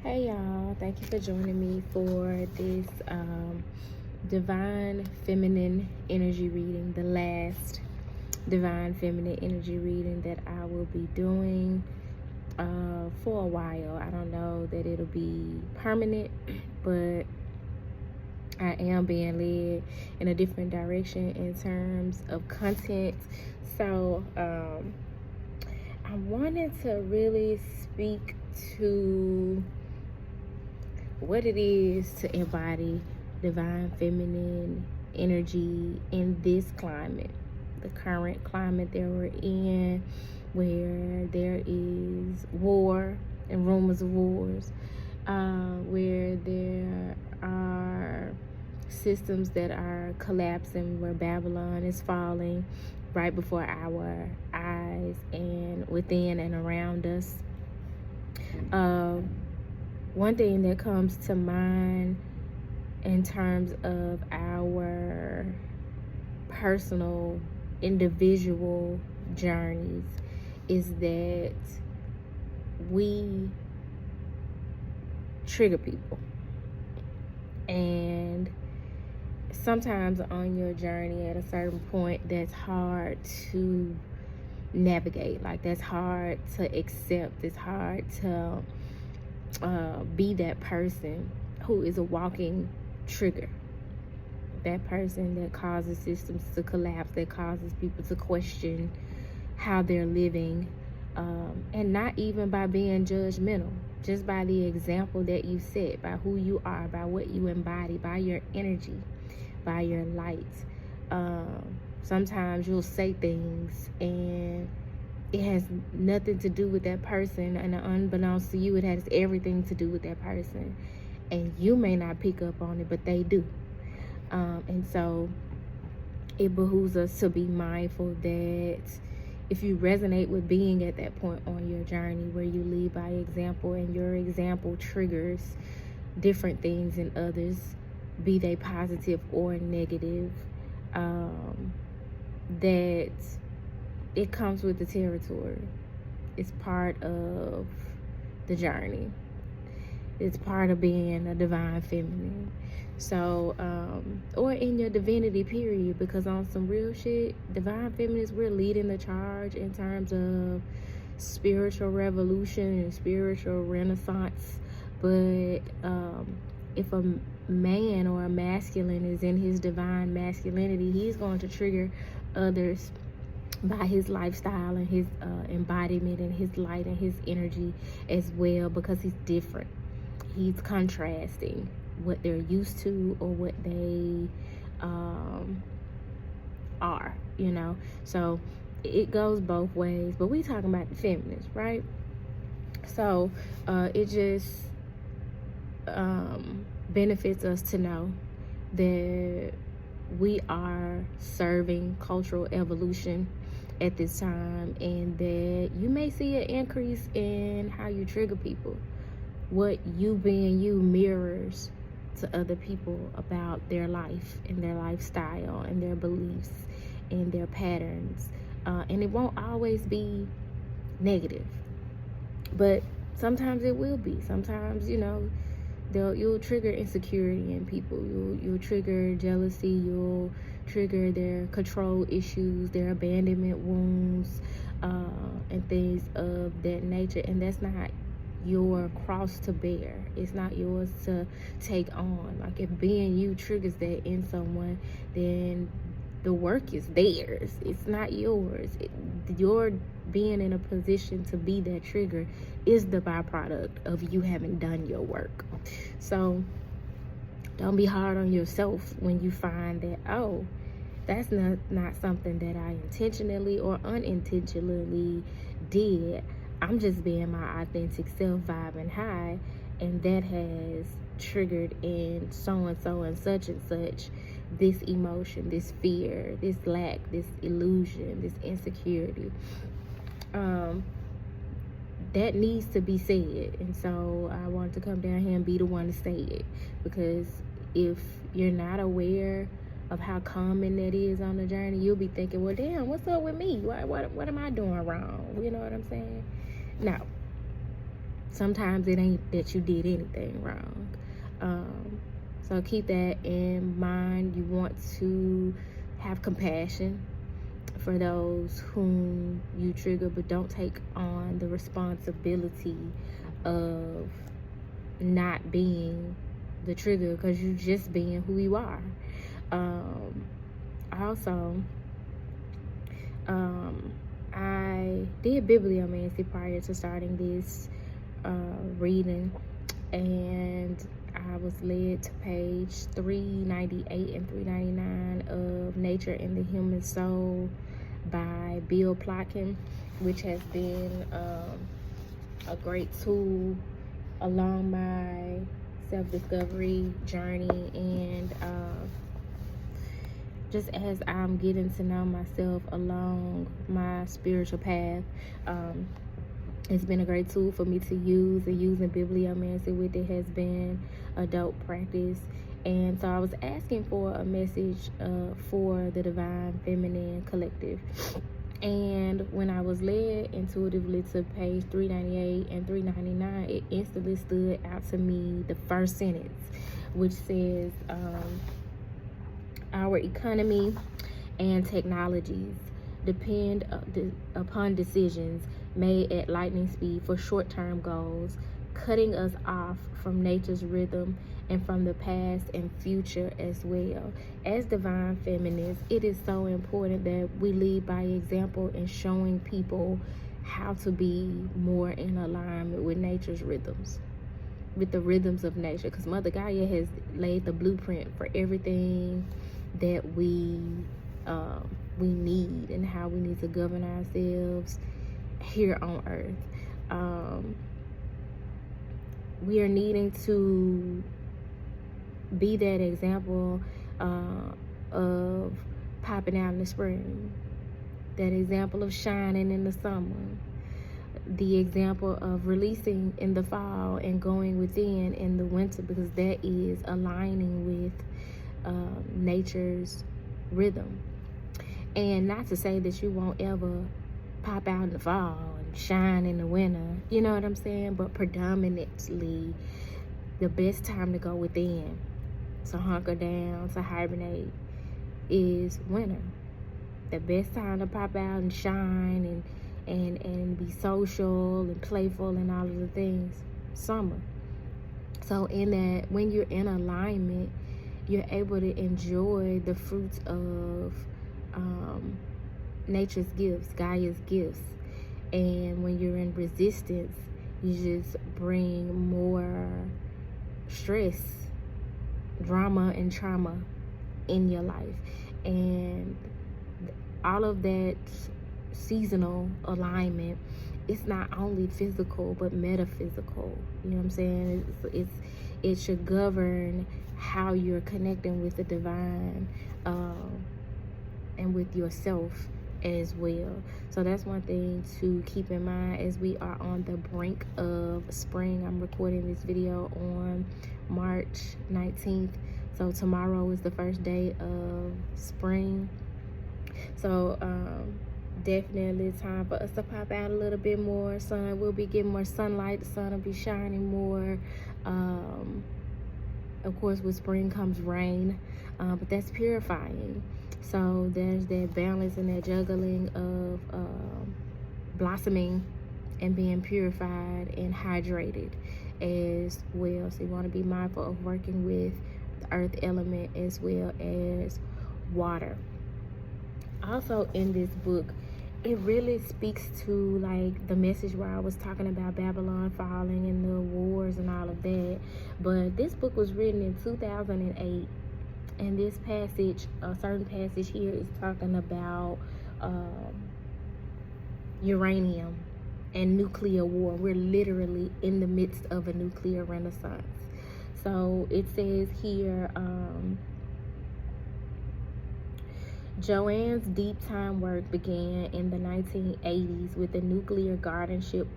Hey y'all, thank you for joining me for this divine feminine energy reading, the last divine feminine energy reading that I will be doing for a while. I don't know that it'll be permanent, but I am being led in a different direction in terms of content. So I wanted to really speak to what it is to embody divine feminine energy in this climate, the current climate that we're in, where there is war and rumors of wars, where there are systems that are collapsing, where Babylon is falling right before our eyes and within and around us. One thing that comes to mind in terms of our personal, individual journeys is that we trigger people. And sometimes on your journey at a certain point, that's hard to navigate. Like, that's hard to accept. It's hard to be that person who is a walking trigger, that person that causes systems to collapse, that causes people to question how they're living, and not even by being judgmental, just by the example that you set, by who you are, by what you embody, by your energy, by your light. Sometimes you'll say things and it has nothing to do with that person, and unbeknownst to you, it has everything to do with that person, and you may not pick up on it, but they do. And so it behooves us to be mindful that if you resonate with being at that point on your journey where you lead by example, and your example triggers different things in others, be they positive or negative, that it comes with the territory. It's part of the journey. It's part of being a divine feminine. So, or in your divinity period, because on some real shit, divine feminines, we're leading the charge in terms of spiritual revolution and spiritual renaissance. But if a man or a masculine is in his divine masculinity, he's going to trigger others by his lifestyle and his embodiment and his light and his energy as well, because he's different. He's contrasting what they're used to or what they are, so it goes both ways. But we talking about the feminists, right? So it just benefits us to know that we are serving cultural evolution at this time, and that you may see an increase in how you trigger people. What you being you mirrors to other people about their life and their lifestyle and their beliefs and their patterns, and it won't always be negative, but sometimes it will be. Sometimes you'll trigger insecurity in people. You'll trigger jealousy. You'll trigger their control issues, their abandonment wounds, and things of that nature. And that's not your cross to bear. It's not yours to take on. Like, if being you triggers that in someone, then the work is theirs. It's not yours. Your being in a position to be that trigger is the byproduct of you having done your work. So don't be hard on yourself when you find that, oh, that's not something that I intentionally or unintentionally did. I'm just being my authentic self, vibing high, and that has triggered in so and so and such this emotion, this fear, this lack, this illusion, this insecurity. That needs to be said. And so I wanted to come down here and be the one to say it, because if you're not aware of how common that is on the journey, you'll be thinking, well, damn, what's up with me? What am I doing wrong? You know what I'm saying? No. Sometimes it ain't that you did anything wrong. So keep that in mind. You want to have compassion for those whom you trigger, but don't take on the responsibility of not being the trigger, because you just being who you are. Also, I did bibliomancy prior to starting this reading, and I was led to page 398 and 399 of Nature and the Human Soul by Bill Plotkin, which has been a great tool along my self-discovery journey, and just as I'm getting to know myself along my spiritual path. It's been a great tool for me to use, and using bibliomancy with it has been a dope practice. And so I was asking for a message for the Divine Feminine Collective. And when I was led intuitively to page 398 and 399, it instantly stood out to me the first sentence, which says, our economy and technologies depend upon decisions made at lightning speed for short-term goals, cutting us off from nature's rhythm and from the past and future as well. As divine feminists, it is so important that we lead by example in showing people how to be more in alignment with nature's rhythms, with the rhythms of nature, because Mother Gaia has laid the blueprint for everything that we need, and how we need to govern ourselves here on earth. We are needing to be that example of popping out in the spring, that example of shining in the summer, the example of releasing in the fall and going within in the winter, because that is aligning with nature's rhythm. And not to say that you won't ever pop out in the fall and shine in the winter, you know what I'm saying? But predominantly, the best time to go within, to hunker down, to hibernate, is winter. The best time to pop out and shine and be social and playful and all of the things, summer. So in that, when you're in alignment, you're able to enjoy the fruits of nature's gifts, Gaia's gifts. And when you're in resistance, you just bring more stress, drama, and trauma in your life. And all of that seasonal alignment, it's not only physical but metaphysical. You know what I'm saying? It should govern how you're connecting with the divine and with yourself as well. So that's one thing to keep in mind as we are on the brink of spring. I'm recording this video on March 19th. So tomorrow is the first day of spring. So definitely time for us to pop out a little bit more. Sun will be getting more sunlight. The sun will be shining more. Of course, with spring comes rain, but that's purifying. So there's that balance and that juggling of blossoming and being purified and hydrated as well. So you want to be mindful of working with the earth element as well as water. Also in this book, it really speaks to like the message where I was talking about Babylon falling and the wars and all of that. But this book was written in 2008, and this passage, a certain passage here, is talking about uranium and nuclear war. We're literally in the midst of a nuclear renaissance. So it says here, Joanne's deep time work began in the 1980s with the Nuclear Guardianship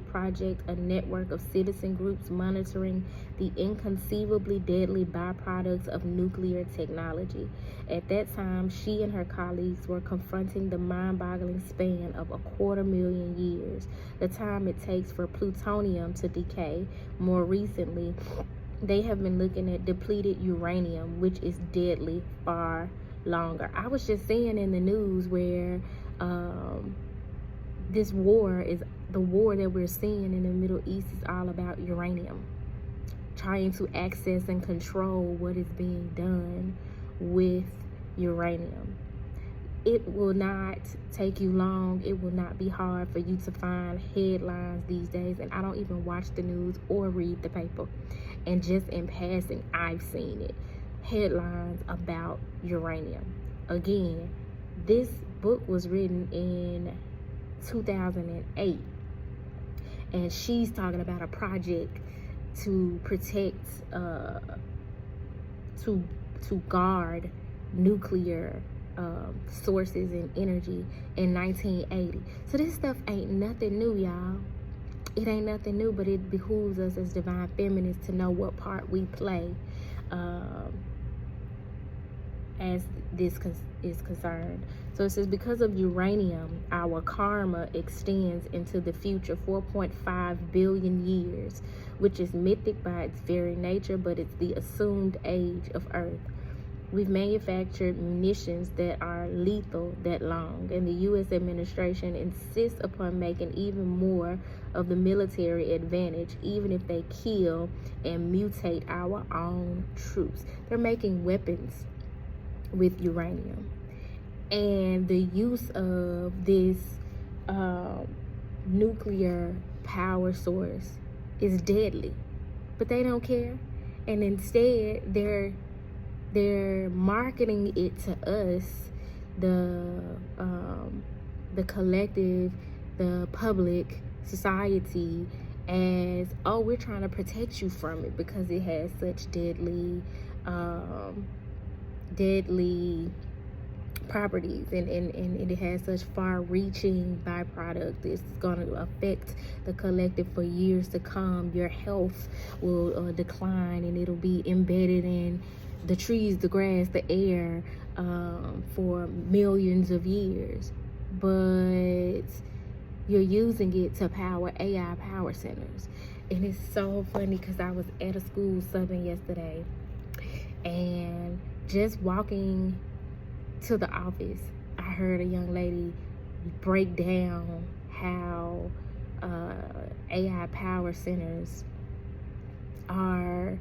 Project, a network of citizen groups monitoring the inconceivably deadly byproducts of nuclear technology. At that time, she and her colleagues were confronting the mind-boggling span of 250,000 years, the time it takes for plutonium to decay. More recently, they have been looking at depleted uranium, which is deadly far longer. I was just seeing in the news where this war is the war that we're seeing in the Middle East is all about uranium, trying to access and control what is being done with uranium. It will not take you long. It will not be hard for you to find headlines these days. And I don't even watch the news or read the paper. And just in passing, I've seen it. Headlines about uranium. Again, this book was written in 2008. And she's talking about a project to protect, to guard nuclear sources and energy in 1980. So this stuff ain't nothing new, y'all. It ain't nothing new, but it behooves us as divine feminists to know what part we play as this is concerned. So it says, because of uranium, our karma extends into the future 4.5 billion years, which is mythic by its very nature, but it's the assumed age of Earth. We've manufactured munitions that are lethal that long, and the U.S. administration insists upon making even more of the military advantage, even if they kill and mutate our own troops. They're making weapons with uranium. And the use of this nuclear power source is deadly, but they don't care. And instead, they're marketing it to us, the collective, the public, society, as, oh, we're trying to protect you from it because it has such deadly properties, and it has such far-reaching byproducts. It's going to affect the collective for years to come. Your health will decline, and it'll be embedded in the trees, the grass, the air for millions of years. But you're using it to power AI power centers. And it's so funny because I was at a school subbing yesterday, and just walking to the office, I heard a young lady break down how AI power centers are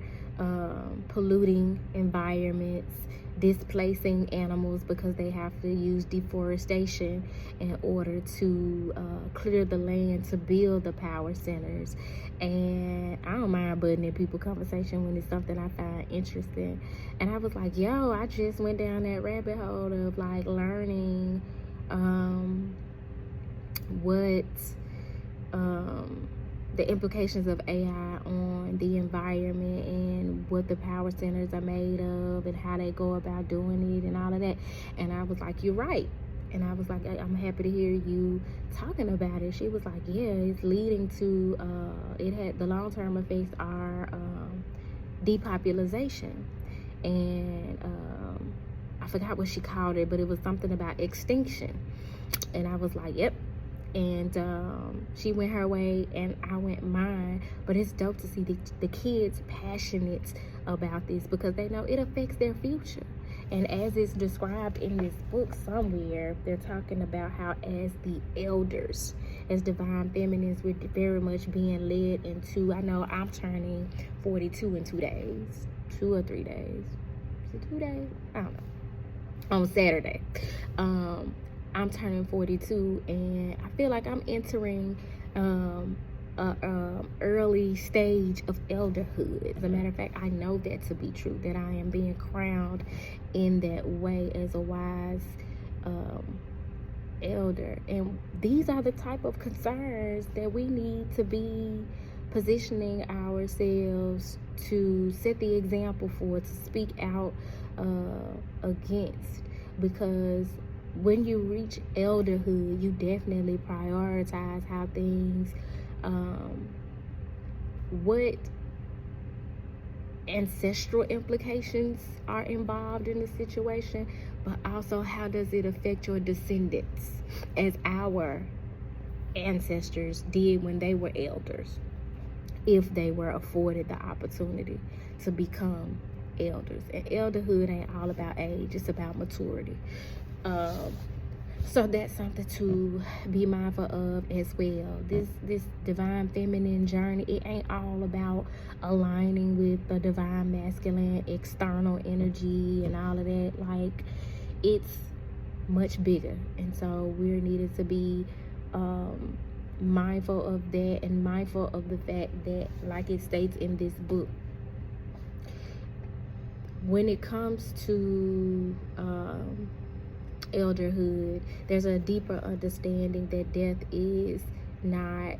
polluting environments, displacing animals because they have to use deforestation in order to clear the land to build the power centers. And I don't mind butting in people's conversation when it's something I find interesting. And I was like, yo, I just went down that rabbit hole of like learning what the implications of AI on the environment and what the power centers are made of and how they go about doing it and all of that. And I was like, you're right. And I was like, I'm happy to hear you talking about it. She was like, yeah, it's leading to, the long-term effects are depopulation. And I forgot what she called it, but it was something about extinction. And I was like, yep. And she went her way and I went mine. But it's dope to see the kids passionate about this because they know it affects their future. And as it's described in this book somewhere, they're talking about how as the elders, as divine feminists, we're very much being led into, I know I'm turning 42 in 2 days, 2 or 3 days. Is it 2 days? I don't know. On Saturday. I'm turning 42, and I feel like I'm entering early stage of elderhood. As a matter of fact, I know that to be true, that I am being crowned in that way as a wise elder. And these are the type of concerns that we need to be positioning ourselves to set the example for, to speak out against. because when you reach elderhood, you definitely prioritize how things, what ancestral implications are involved in the situation, but also how does it affect your descendants as our ancestors did when they were elders, if they were afforded the opportunity to become elders. And elderhood ain't all about age, it's about maturity. So that's something to be mindful of as well. This divine feminine journey, it ain't all about aligning with the divine masculine external energy and all of that. Like, it's much bigger, and so we're needed to be mindful of that, and mindful of the fact that, like it states in this book, when it comes to elderhood, there's a deeper understanding that death is not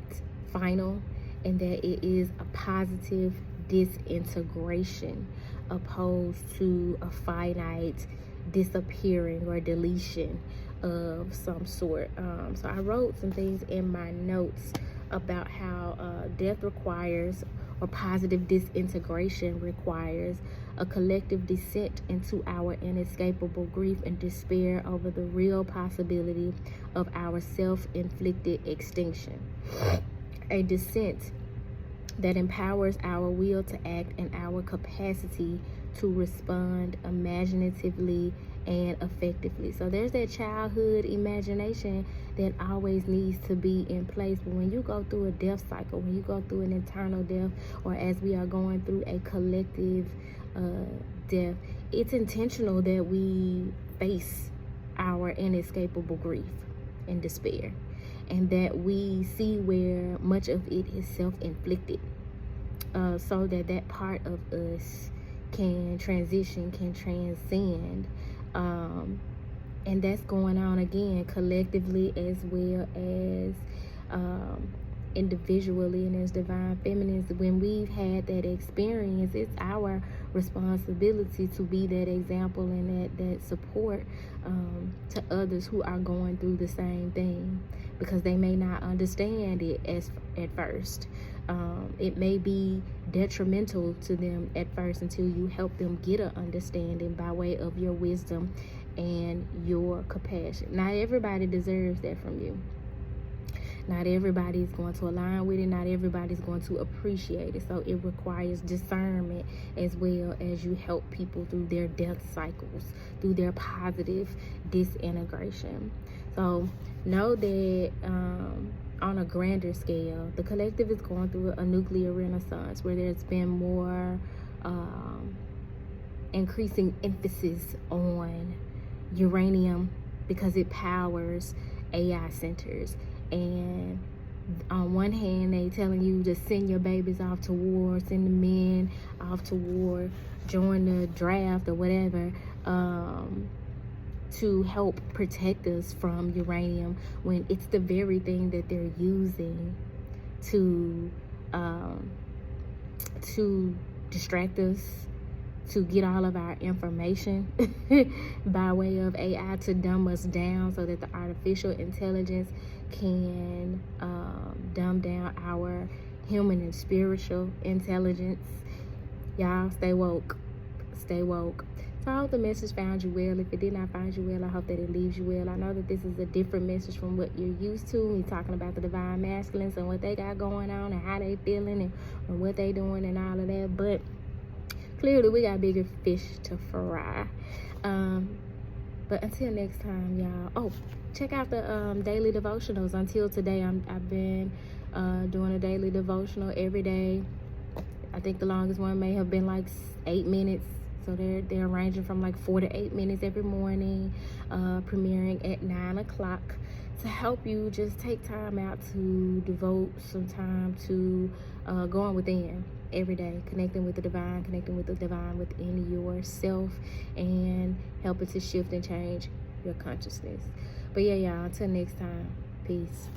final, and that it is a positive disintegration opposed to a finite disappearing or deletion of some sort. So I wrote some things in my notes about how death requires, or positive disintegration requires, a collective descent into our inescapable grief and despair over the real possibility of our self-inflicted extinction. A descent that empowers our will to act and our capacity to respond imaginatively and effectively. So there's that childhood imagination that always needs to be in place. But when you go through a death cycle, when you go through an internal death, or as we are going through a collective death, it's intentional that we face our inescapable grief and despair, and that we see where much of it is self-inflicted, so that that part of us can transition, can transcend, and that's going on again collectively as well as individually. And as divine feminines, when we've had that experience, it's our responsibility to be that example and that support to others who are going through the same thing, because they may not understand it at first. It may be detrimental to them at first until you help them get an understanding by way of your wisdom and your compassion. Not everybody deserves that from you. Not everybody's going to align with it. Not everybody's going to appreciate it. So it requires discernment as well as you help people through their death cycles, through their positive disintegration. So know that on a grander scale, the collective is going through a nuclear renaissance where there's been more increasing emphasis on uranium because it powers AI centers. And on one hand, they telling you to send your babies off to war, send the men off to war, join the draft or whatever, to help protect us from uranium, when it's the very thing that they're using to distract us, to get all of our information by way of AI, to dumb us down so that the artificial intelligence can dumb down our human and spiritual intelligence. Y'all, stay woke. Stay woke. So I hope the message found you well. If it did not find you well, I hope that it leaves you well. I know that this is a different message from what you're used to. Me talking about the divine masculines and what they got going on and how they feeling and what they doing and all of that. But clearly we got bigger fish to fry. But until next time, y'all. Oh, check out the daily devotionals. Until today, I've been doing a daily devotional every day. I think the longest one may have been like 8 minutes. So they're ranging from like 4 to 8 minutes every morning, premiering at 9 o'clock, to help you just take time out to devote some time to going within every day, connecting with the divine within yourself, and helping to shift and change your consciousness. But yeah, y'all, until next time, peace.